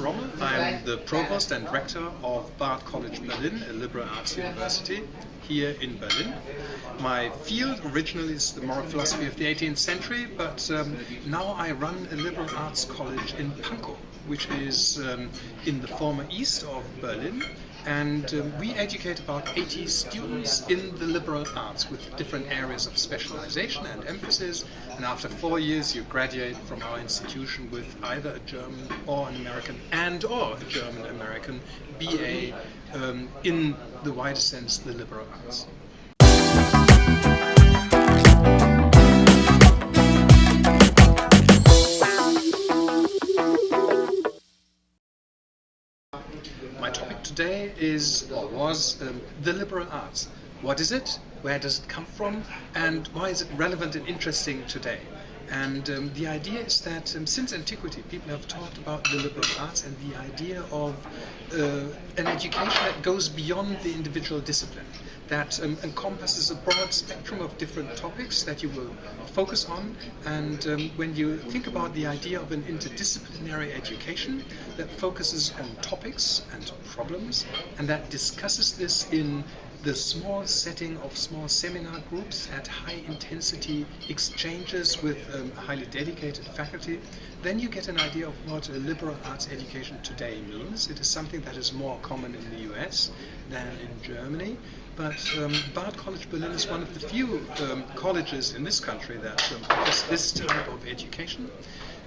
is Rommel. I'm the Provost and Rector of Bard College Berlin, a liberal arts university here in Berlin. My field originally is the moral philosophy of the 18th century, but now I run a liberal arts college in Pankow, which is in the former east of Berlin. And we educate about 80 students in the liberal arts with different areas of specialization and emphasis. And after 4 years, you graduate from our institution with either a German or an American or a German-American BA in the wider sense, the liberal arts. My topic today is, or was, the liberal arts. What is it? Where does it come from? And why is it relevant and interesting today? And the idea is that since antiquity, people have talked about the liberal arts and the idea of an education that goes beyond the individual discipline, that encompasses a broad spectrum of different topics that you will focus on. And when you think about the idea of an interdisciplinary education that focuses on topics and problems, and that discusses this in the small setting of small seminar groups at high intensity exchanges with highly dedicated faculty, then you get an idea of what a liberal arts education today means. It is something that is more common in the US than in Germany, but Bard College Berlin is one of the few colleges in this country that offers this type of education.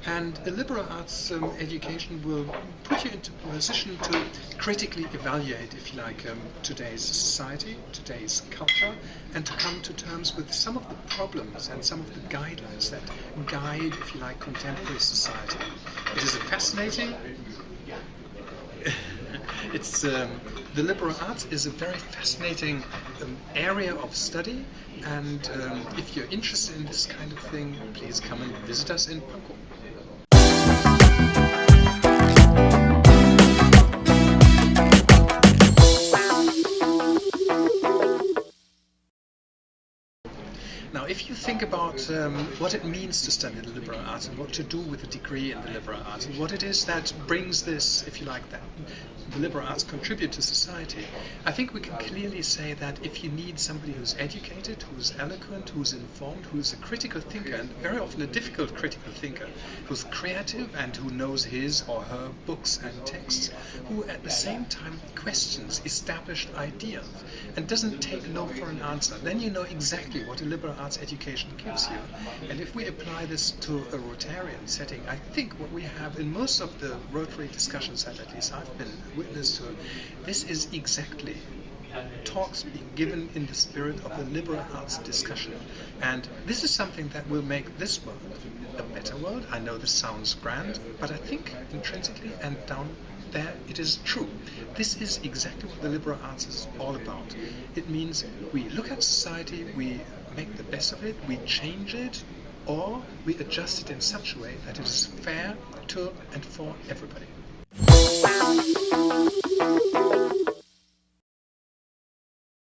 And a liberal arts education will put you into a position to critically evaluate, if you like, today's society, today's culture, and to come to terms with some of the problems and some of the guidelines that guide, if you like, contemporary society. It is a fascinating... the liberal arts is a very fascinating area of study, and if you're interested in this kind of thing, please come and visit us in Pankow. Now, if you think about what it means to study the liberal arts and what to do with a degree in the liberal arts and what it is that brings this, if you like, that the liberal arts contribute to society, I think we can clearly say that if you need somebody who's educated, who's eloquent, who's informed, who's a critical thinker, and very often a difficult critical thinker, who's creative and who knows his or her books and texts, who at the same time questions established ideas and doesn't take no for an answer, then you know exactly what a liberal arts education gives you. And if we apply this to a Rotarian setting, I think what we have in most of the Rotary discussions that at least I've been witness to, this is exactly talks being given in the spirit of a liberal arts discussion. And this is something that will make this world a better world. I know this sounds grand, but I think intrinsically and down there it is true. This is exactly what the liberal arts is all about. It means we look at society, we make the best of it, we change it, or we adjust it in such a way that it is fair to and for everybody.